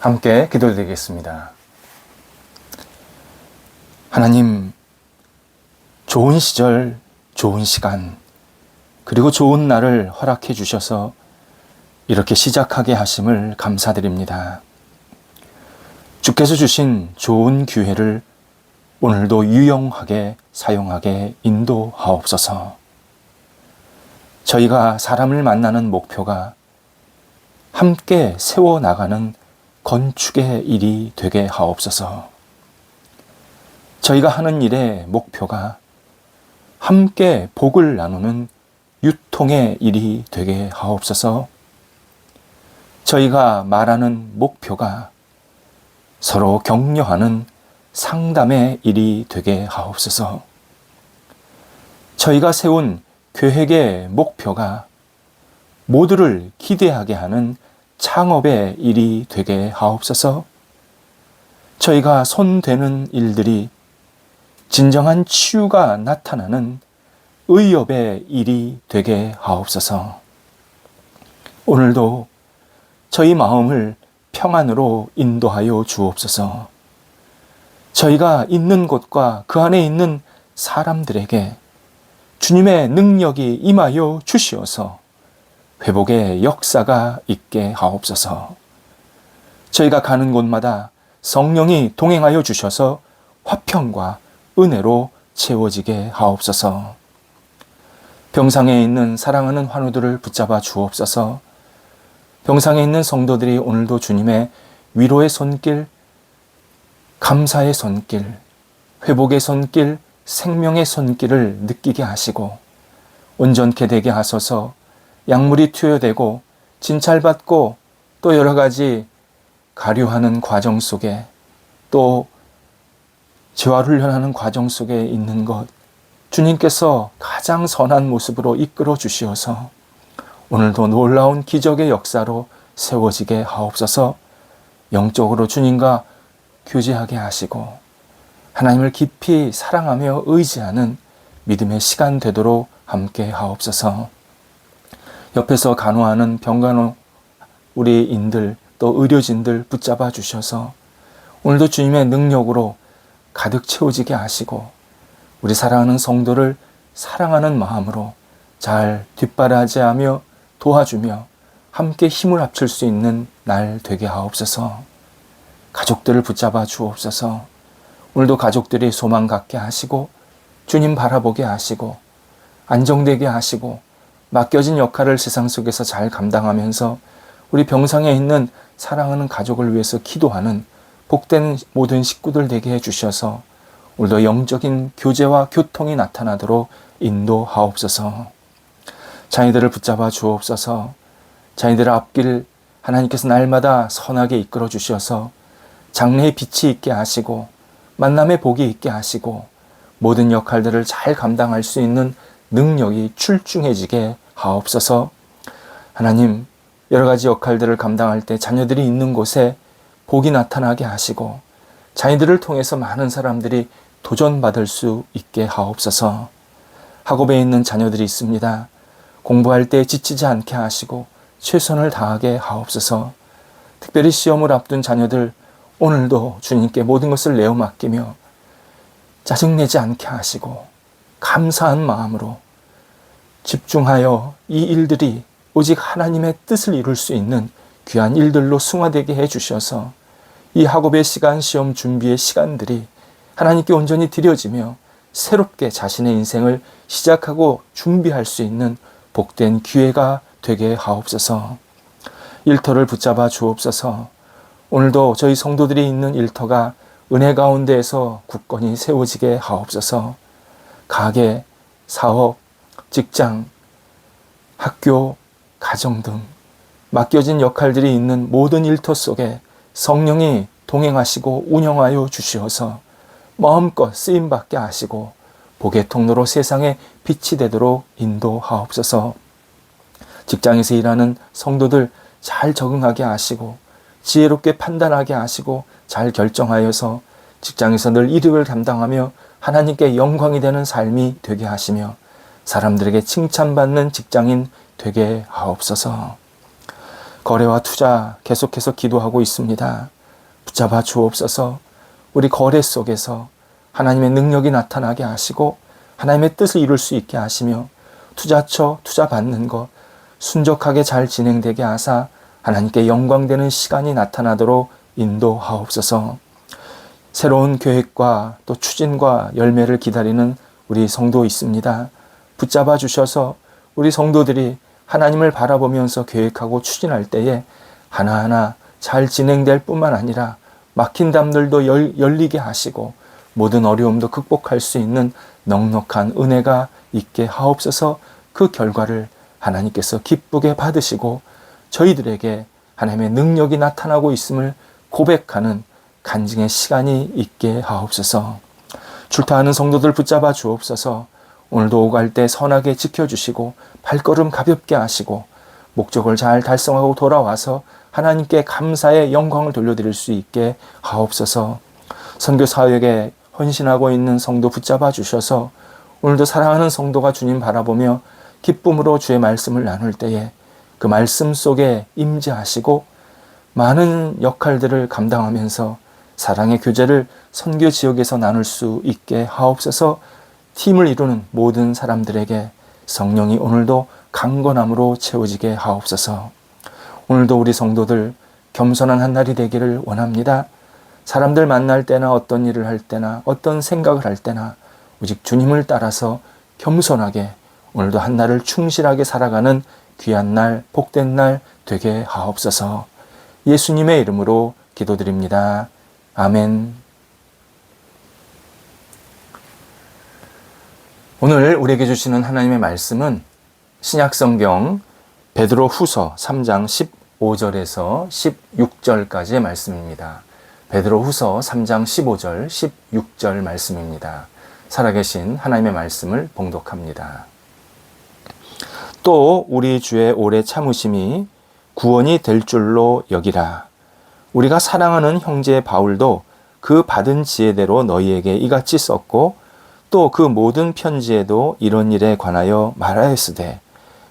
함께 기도드리겠습니다. 하나님, 좋은 시절, 좋은 시간, 그리고 좋은 날을 허락해 주셔서 이렇게 시작하게 하심을 감사드립니다. 주께서 주신 좋은 기회를 오늘도 유용하게 사용하게 인도하옵소서. 저희가 사람을 만나는 목표가 함께 세워나가는 건축의 일이 되게 하옵소서. 저희가 하는 일의 목표가 함께 복을 나누는 유통의 일이 되게 하옵소서. 저희가 말하는 목표가 서로 격려하는 상담의 일이 되게 하옵소서. 저희가 세운 계획의 목표가 모두를 기대하게 하는 창업의 일이 되게 하옵소서. 저희가 손대는 일들이 진정한 치유가 나타나는 의협의 일이 되게 하옵소서. 오늘도 저희 마음을 평안으로 인도하여 주옵소서. 저희가 있는 곳과 그 안에 있는 사람들에게 주님의 능력이 임하여 주시어서 회복의 역사가 있게 하옵소서. 저희가 가는 곳마다 성령이 동행하여 주셔서 화평과 은혜로 채워지게 하옵소서. 병상에 있는 사랑하는 환우들을 붙잡아 주옵소서. 병상에 있는 성도들이 오늘도 주님의 위로의 손길, 감사의 손길, 회복의 손길, 생명의 손길을 느끼게 하시고 온전케 되게 하소서. 약물이 투여되고 진찰받고 또 여러 가지 가류하는 과정 속에 또 재활훈련하는 과정 속에 있는 것 주님께서 가장 선한 모습으로 이끌어 주시어서 오늘도 놀라운 기적의 역사로 세워지게 하옵소서. 영적으로 주님과 교제하게 하시고 하나님을 깊이 사랑하며 의지하는 믿음의 시간 되도록 함께 하옵소서. 옆에서 간호하는 병간호 우리 인들 또 의료진들 붙잡아 주셔서 오늘도 주님의 능력으로 가득 채워지게 하시고 우리 사랑하는 성도를 사랑하는 마음으로 잘 뒷바라지하며 도와주며 함께 힘을 합칠 수 있는 날 되게 하옵소서. 가족들을 붙잡아 주옵소서. 오늘도 가족들이 소망 갖게 하시고 주님 바라보게 하시고 안정되게 하시고 맡겨진 역할을 세상 속에서 잘 감당하면서 우리 병상에 있는 사랑하는 가족을 위해서 기도하는 복된 모든 식구들 되게 해주셔서 오늘도 영적인 교제와 교통이 나타나도록 인도하옵소서. 자녀들을 붙잡아 주옵소서. 자녀들의 앞길 하나님께서 날마다 선하게 이끌어 주셔서 장래의 빛이 있게 하시고 만남의 복이 있게 하시고 모든 역할들을 잘 감당할 수 있는 능력이 출중해지게 하옵소서. 하나님, 여러 가지 역할들을 감당할 때 자녀들이 있는 곳에 복이 나타나게 하시고 자녀들을 통해서 많은 사람들이 도전받을 수 있게 하옵소서. 학업에 있는 자녀들이 있습니다. 공부할 때 지치지 않게 하시고 최선을 다하게 하옵소서. 특별히 시험을 앞둔 자녀들 오늘도 주님께 모든 것을 내어 맡기며 짜증내지 않게 하시고 감사한 마음으로 집중하여 이 일들이 오직 하나님의 뜻을 이룰 수 있는 귀한 일들로 승화되게 해주셔서 이 학업의 시간, 시험 준비의 시간들이 하나님께 온전히 드려지며 새롭게 자신의 인생을 시작하고 준비할 수 있는 복된 기회가 되게 하옵소서. 일터를 붙잡아 주옵소서. 오늘도 저희 성도들이 있는 일터가 은혜 가운데에서 굳건히 세워지게 하옵소서. 가게, 사업, 직장, 학교, 가정 등 맡겨진 역할들이 있는 모든 일터 속에 성령이 동행하시고 운영하여 주시어서 마음껏 쓰임받게 하시고 복의 통로로 세상에 빛이 되도록 인도하옵소서. 직장에서 일하는 성도들 잘 적응하게 하시고 지혜롭게 판단하게 하시고 잘 결정하여서 직장에서 늘 이득을 감당하며 하나님께 영광이 되는 삶이 되게 하시며 사람들에게 칭찬받는 직장인 되게 하옵소서. 거래와 투자 계속해서 기도하고 있습니다. 붙잡아 주옵소서. 우리 거래 속에서 하나님의 능력이 나타나게 하시고 하나님의 뜻을 이룰 수 있게 하시며 투자처, 투자 받는 것 순적하게 잘 진행되게 하사 하나님께 영광되는 시간이 나타나도록 인도하옵소서. 새로운 계획과 또 추진과 열매를 기다리는 우리 성도 있습니다. 붙잡아 주셔서 우리 성도들이 하나님을 바라보면서 계획하고 추진할 때에 하나하나 잘 진행될 뿐만 아니라 막힌 담들도 열리게 하시고 모든 어려움도 극복할 수 있는 넉넉한 은혜가 있게 하옵소서. 그 결과를 하나님께서 기쁘게 받으시고 저희들에게 하나님의 능력이 나타나고 있음을 고백하는 간증의 시간이 있게 하옵소서. 출타하는 성도들 붙잡아 주옵소서. 오늘도 오갈 때 선하게 지켜주시고 발걸음 가볍게 하시고 목적을 잘 달성하고 돌아와서 하나님께 감사의 영광을 돌려드릴 수 있게 하옵소서. 선교 사역에 헌신하고 있는 성도 붙잡아 주셔서 오늘도 사랑하는 성도가 주님 바라보며 기쁨으로 주의 말씀을 나눌 때에 그 말씀 속에 임재하시고 많은 역할들을 감당하면서 사랑의 교제를 선교 지역에서 나눌 수 있게 하옵소서. 팀을 이루는 모든 사람들에게 성령이 오늘도 강건함으로 채워지게 하옵소서. 오늘도 우리 성도들 겸손한 한 날이 되기를 원합니다. 사람들 만날 때나 어떤 일을 할 때나 어떤 생각을 할 때나 오직 주님을 따라서 겸손하게 오늘도 한 날을 충실하게 살아가는 귀한 날, 복된 날 되게 하옵소서. 예수님의 이름으로 기도드립니다. 아멘. 오늘 우리에게 주시는 하나님의 말씀은 신약성경 베드로 후서 3장 15절에서 16절까지의 말씀입니다. 베드로 후서 3장 15절, 16절 말씀입니다. 살아계신 하나님의 말씀을 봉독합니다. 또 우리 주의 오래 참으심이 구원이 될 줄로 여기라. 우리가 사랑하는 형제 바울도 그 받은 지혜대로 너희에게 이같이 썼고 또 그 모든 편지에도 이런 일에 관하여 말하였으되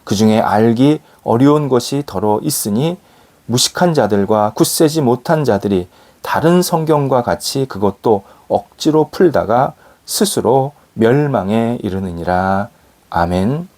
그 중에 알기 어려운 것이 더러 있으니 무식한 자들과 굳세지 못한 자들이 다른 성경과 같이 그것도 억지로 풀다가 스스로 멸망에 이르느니라. 아멘.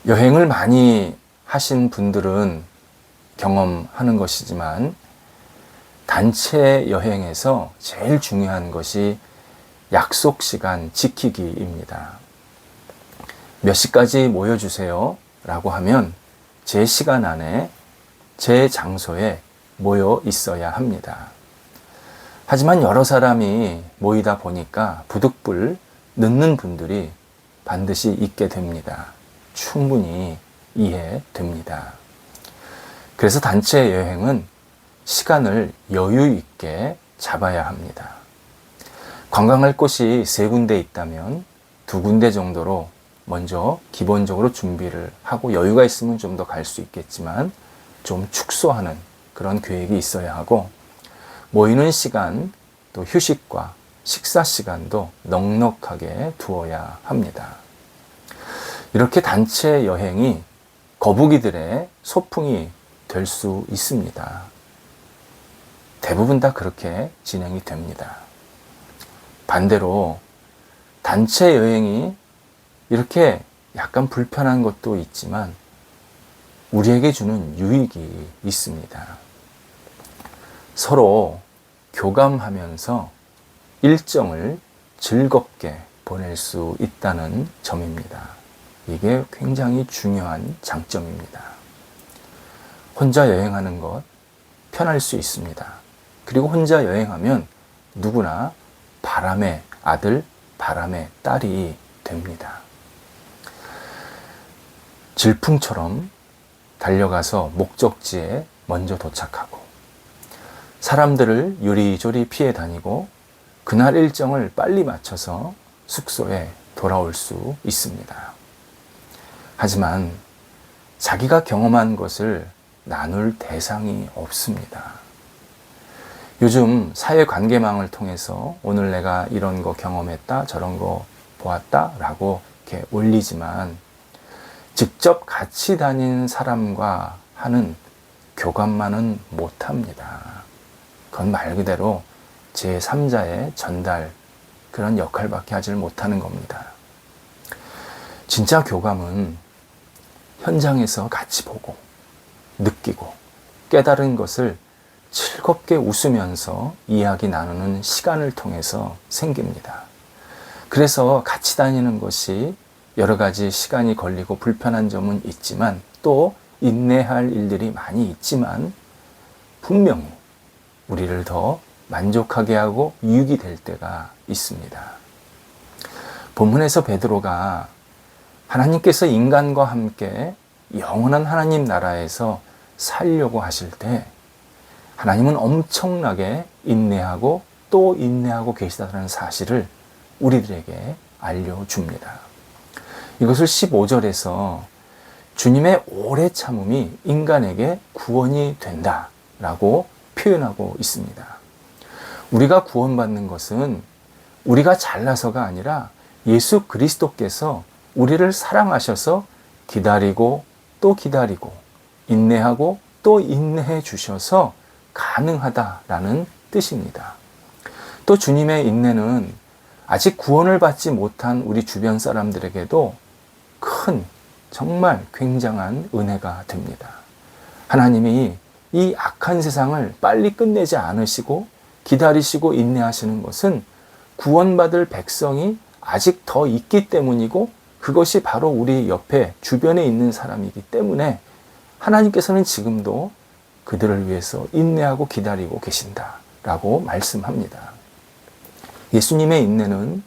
여행을 많이 하신 분들은 경험하는 것이지만 단체 여행에서 제일 중요한 것이 약속 시간 지키기입니다. 몇 시까지 모여주세요 라고 하면 제 시간 안에 제 장소에 모여 있어야 합니다. 하지만 여러 사람이 모이다 보니까 부득불 늦는 분들이 반드시 있게 됩니다. 충분히 이해됩니다. 그래서 단체 여행은 시간을 여유 있게 잡아야 합니다. 관광할 곳이 3군데 있다면 2군데 정도로 먼저 기본적으로 준비를 하고 여유가 있으면 좀 더 갈 수 있겠지만 좀 축소하는 그런 계획이 있어야 하고 모이는 시간 또 휴식과 식사 시간도 넉넉하게 두어야 합니다. 이렇게 단체 여행이 거북이들의 소풍이 될 수 있습니다. 대부분 다 그렇게 진행이 됩니다. 반대로 단체 여행이 이렇게 약간 불편한 것도 있지만 우리에게 주는 유익이 있습니다. 서로 교감하면서 일정을 즐겁게 보낼 수 있다는 점입니다. 이게 굉장히 중요한 장점입니다. 혼자 여행하는 것 편할 수 있습니다. 그리고 혼자 여행하면 누구나 바람의 아들, 바람의 딸이 됩니다. 질풍처럼 달려가서 목적지에 먼저 도착하고 사람들을 요리조리 피해 다니고 그날 일정을 빨리 맞춰서 숙소에 돌아올 수 있습니다. 하지만 자기가 경험한 것을 나눌 대상이 없습니다. 요즘 사회관계망을 통해서 오늘 내가 이런 거 경험했다, 저런 거 보았다 라고 이렇게 올리지만 직접 같이 다니는 사람과 하는 교감만은 못합니다. 그건 말 그대로 제3자의 전달, 그런 역할밖에 하질 못하는 겁니다. 진짜 교감은 현장에서 같이 보고 느끼고 깨달은 것을 즐겁게 웃으면서 이야기 나누는 시간을 통해서 생깁니다. 그래서 같이 다니는 것이 여러 가지 시간이 걸리고 불편한 점은 있지만, 또 인내할 일들이 많이 있지만, 분명히 우리를 더 만족하게 하고 유익이 될 때가 있습니다. 본문에서 베드로가 하나님께서 인간과 함께 영원한 하나님 나라에서 살려고 하실 때 하나님은 엄청나게 인내하고 또 인내하고 계시다는 사실을 우리들에게 알려줍니다. 이것을 15절에서 주님의 오래 참음이 인간에게 구원이 된다라고 표현하고 있습니다. 우리가 구원받는 것은 우리가 잘나서가 아니라 예수 그리스도께서 우리를 사랑하셔서 기다리고 또 기다리고 인내하고 또 인내해 주셔서 가능하다라는 뜻입니다. 또 주님의 인내는 아직 구원을 받지 못한 우리 주변 사람들에게도 큰, 정말 굉장한 은혜가 됩니다. 하나님이 이 악한 세상을 빨리 끝내지 않으시고 기다리시고 인내하시는 것은 구원받을 백성이 아직 더 있기 때문이고, 그것이 바로 우리 옆에 주변에 있는 사람이기 때문에 하나님께서는 지금도 그들을 위해서 인내하고 기다리고 계신다라고 말씀합니다. 예수님의 인내는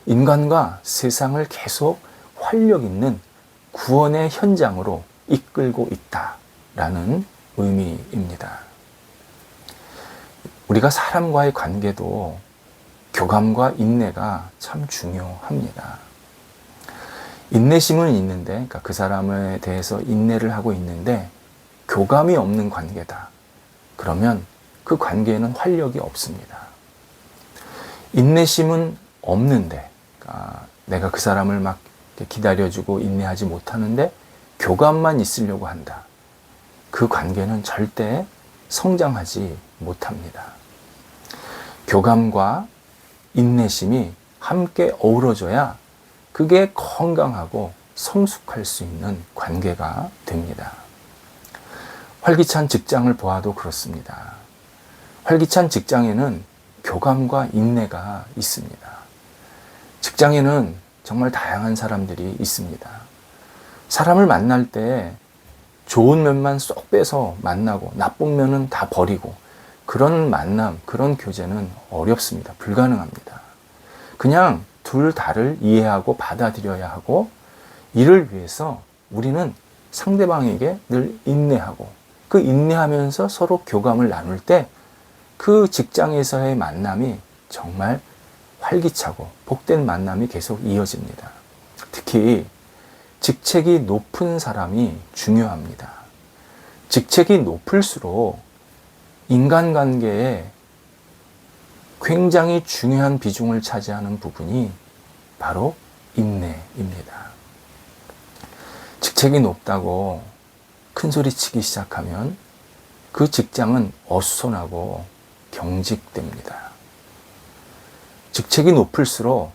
인간과 세상을 계속 활력 있는 구원의 현장으로 이끌고 있다라는 의미입니다. 우리가 사람과의 관계도 교감과 인내가 참 중요합니다. 인내심은 있는데, 그러니까 그 사람에 대해서 인내를 하고 있는데 교감이 없는 관계다. 그러면 그 관계에는 활력이 없습니다. 인내심은 없는데, 그러니까 내가 그 사람을 막 기다려주고 인내하지 못하는데 교감만 있으려고 한다. 그 관계는 절대 성장하지 못합니다. 교감과 인내심이 함께 어우러져야 그게 건강하고 성숙할 수 있는 관계가 됩니다. 활기찬 직장을 보아도 그렇습니다. 활기찬 직장에는 교감과 인내가 있습니다. 직장에는 정말 다양한 사람들이 있습니다. 사람을 만날 때 좋은 면만 쏙 빼서 만나고 나쁜 면은 다 버리고, 그런 만남, 그런 교제는 어렵습니다. 불가능합니다. 그냥 둘 다를 이해하고 받아들여야 하고, 이를 위해서 우리는 상대방에게 늘 인내하고, 그 인내하면서 서로 교감을 나눌 때 그 직장에서의 만남이 정말 활기차고 복된 만남이 계속 이어집니다. 특히 직책이 높은 사람이 중요합니다. 직책이 높을수록 인간관계에 굉장히 중요한 비중을 차지하는 부분이 바로 인내입니다. 직책이 높다고 큰소리치기 시작하면 그 직장은 어수선하고 경직됩니다. 직책이 높을수록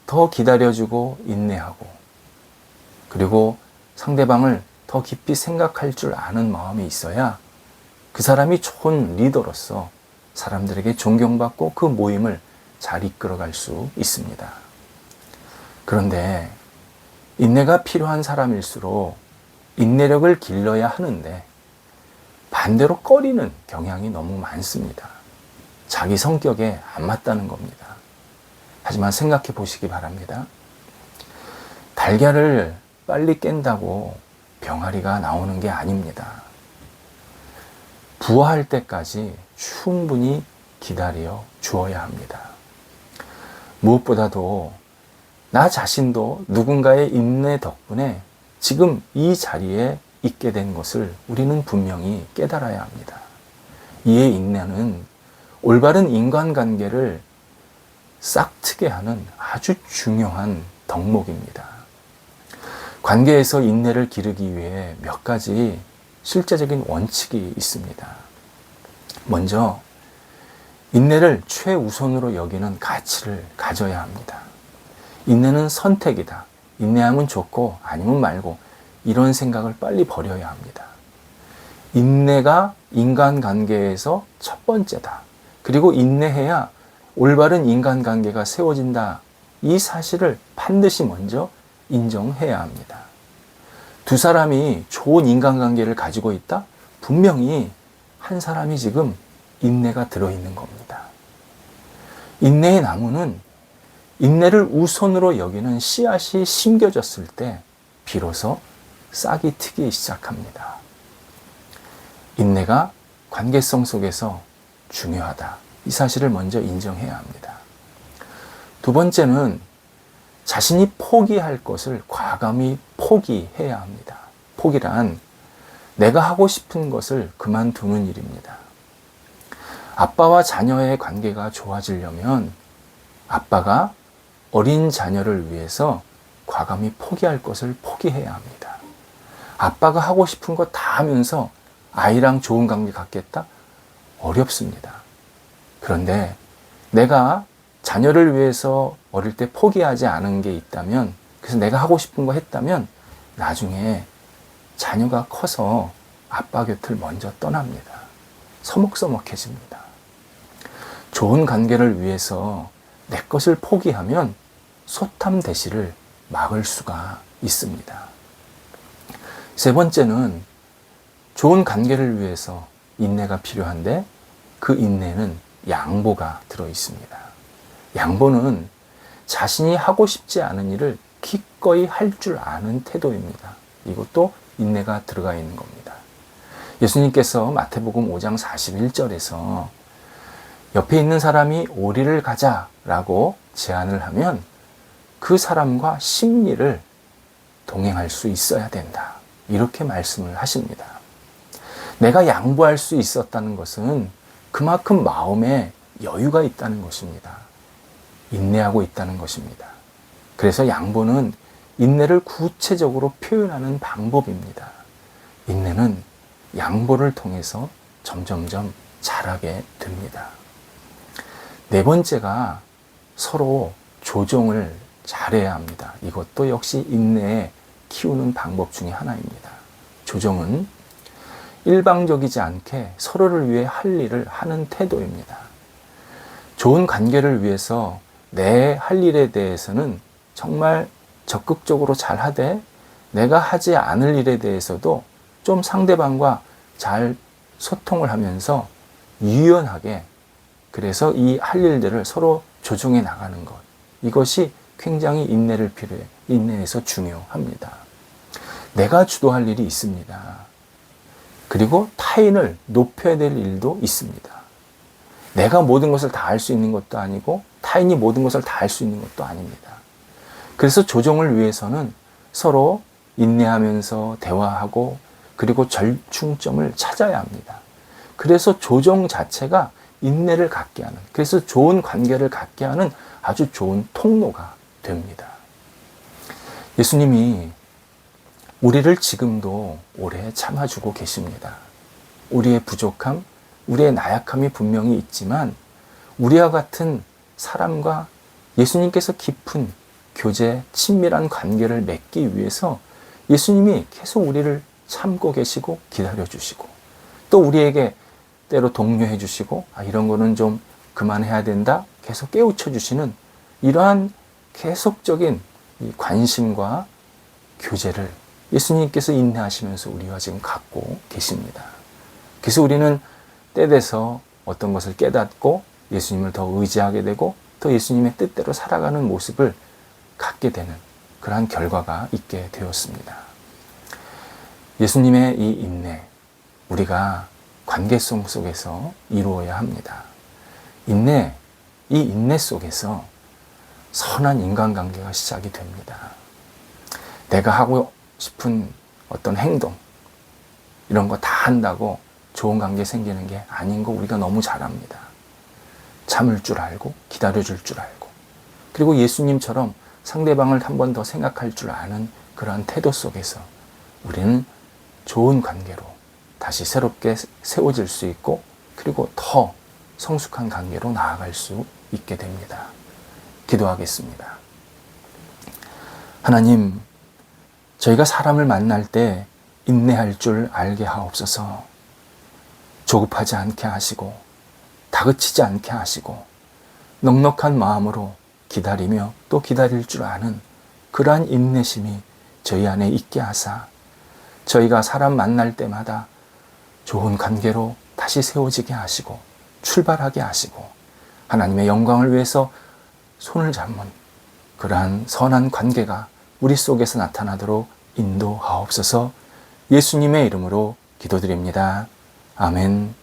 더 기다려주고 인내하고, 그리고 상대방을 더 깊이 생각할 줄 아는 마음이 있어야 그 사람이 좋은 리더로서 사람들에게 존경받고 그 모임을 잘 이끌어갈 수 있습니다. 그런데 인내가 필요한 사람일수록 인내력을 길러야 하는데 반대로 꺼리는 경향이 너무 많습니다. 자기 성격에 안 맞다는 겁니다. 하지만 생각해 보시기 바랍니다. 달걀을 빨리 깬다고 병아리가 나오는 게 아닙니다. 부화할 때까지 충분히 기다려 주어야 합니다. 무엇보다도 나 자신도 누군가의 인내 덕분에 지금 이 자리에 있게 된 것을 우리는 분명히 깨달아야 합니다. 이의 인내는 올바른 인간관계를 싹트게 하는 아주 중요한 덕목입니다. 관계에서 인내를 기르기 위해 몇 가지 실제적인 원칙이 있습니다. 먼저 인내를 최우선으로 여기는 가치를 가져야 합니다. 인내는 선택이다. 인내하면 좋고 아니면 말고 이런 생각을 빨리 버려야 합니다. 인내가 인간관계에서 첫 번째다. 그리고 인내해야 올바른 인간관계가 세워진다. 이 사실을 반드시 먼저 인정해야 합니다. 두 사람이 좋은 인간관계를 가지고 있다? 분명히 한 사람이 지금 인내가 들어있는 겁니다. 인내의 나무는 인내를 우선으로 여기는 씨앗이 심겨졌을 때 비로소 싹이 트기 시작합니다. 인내가 관계성 속에서 중요하다. 이 사실을 먼저 인정해야 합니다. 두 번째는 자신이 포기할 것을 과감히 포기해야 합니다. 포기란 내가 하고 싶은 것을 그만두는 일입니다. 아빠와 자녀의 관계가 좋아지려면 아빠가 어린 자녀를 위해서 과감히 포기할 것을 포기해야 합니다. 아빠가 하고 싶은 거 다 하면서 아이랑 좋은 관계 갖겠다? 어렵습니다. 그런데 내가 자녀를 위해서 어릴 때 포기하지 않은 게 있다면, 그래서 내가 하고 싶은 거 했다면 나중에 자녀가 커서 아빠 곁을 먼저 떠납니다. 서먹서먹해집니다. 좋은 관계를 위해서 내 것을 포기하면 소탐대실을 막을 수가 있습니다. 세 번째는 좋은 관계를 위해서 인내가 필요한데 그 인내는 양보가 들어 있습니다. 양보는 자신이 하고 싶지 않은 일을 기꺼이 할 줄 아는 태도입니다. 이것도 인내가 들어가 있는 겁니다. 예수님께서 마태복음 5장 41절에서 옆에 있는 사람이 오리를 가자라고 제안을 하면 그 사람과 십리를 동행할 수 있어야 된다. 이렇게 말씀을 하십니다. 내가 양보할 수 있었다는 것은 그만큼 마음에 여유가 있다는 것입니다. 인내하고 있다는 것입니다. 그래서 양보는 인내를 구체적으로 표현하는 방법입니다. 인내는 양보를 통해서 점점점 자라게 됩니다. 네 번째가 서로 조정을 잘해야 합니다. 이것도 역시 인내에 키우는 방법 중에 하나입니다. 조정은 일방적이지 않게 서로를 위해 할 일을 하는 태도입니다. 좋은 관계를 위해서 내 할 일에 대해서는 정말 적극적으로 잘 하되 내가 하지 않을 일에 대해서도 좀 상대방과 잘 소통을 하면서 유연하게, 그래서 이 할 일들을 서로 조정해 나가는 것, 이것이 굉장히 인내를 필요해. 인내에서 중요합니다. 내가 주도할 일이 있습니다. 그리고 타인을 높여야 될 일도 있습니다. 내가 모든 것을 다 할 수 있는 것도 아니고 타인이 모든 것을 다 할 수 있는 것도 아닙니다. 그래서 조정을 위해서는 서로 인내하면서 대화하고 그리고 절충점을 찾아야 합니다. 그래서 조정 자체가 인내를 갖게 하는, 그래서 좋은 관계를 갖게 하는 아주 좋은 통로가 됩니다. 예수님이 우리를 지금도 오래 참아주고 계십니다. 우리의 부족함, 우리의 나약함이 분명히 있지만 우리와 같은 사람과 예수님께서 깊은 교제, 친밀한 관계를 맺기 위해서 예수님이 계속 우리를 참고 계시고 기다려주시고 또 우리에게 때로 독려해 주시고 이런 거는 좀 그만해야 된다 계속 깨우쳐 주시는 이러한 계속적인 이 관심과 교제를 예수님께서 인내하시면서 우리와 지금 갖고 계십니다. 그래서 우리는 때 돼서 어떤 것을 깨닫고 예수님을 더 의지하게 되고 또 예수님의 뜻대로 살아가는 모습을 갖게 되는 그러한 결과가 있게 되었습니다. 예수님의 이 인내, 우리가 관계성 속에서 이루어야 합니다. 이 인내 속에서 선한 인간관계가 시작이 됩니다. 내가 하고 싶은 어떤 행동, 이런 거 다 한다고 좋은 관계 생기는 게 아닌 거 우리가 너무 잘 압니다. 참을 줄 알고, 기다려줄 줄 알고, 그리고 예수님처럼 상대방을 한 번 더 생각할 줄 아는 그러한 태도 속에서 우리는 좋은 관계로 다시 새롭게 세워질 수 있고, 그리고 더 성숙한 관계로 나아갈 수 있게 됩니다. 기도하겠습니다. 하나님, 저희가 사람을 만날 때 인내할 줄 알게 하옵소서. 조급하지 않게 하시고 다그치지 않게 하시고 넉넉한 마음으로 기다리며 또 기다릴 줄 아는 그러한 인내심이 저희 안에 있게 하사 저희가 사람 만날 때마다 좋은 관계로 다시 세워지게 하시고 출발하게 하시고 하나님의 영광을 위해서 손을 잡는 그러한 선한 관계가 우리 속에서 나타나도록 인도하옵소서. 예수님의 이름으로 기도드립니다. 아멘.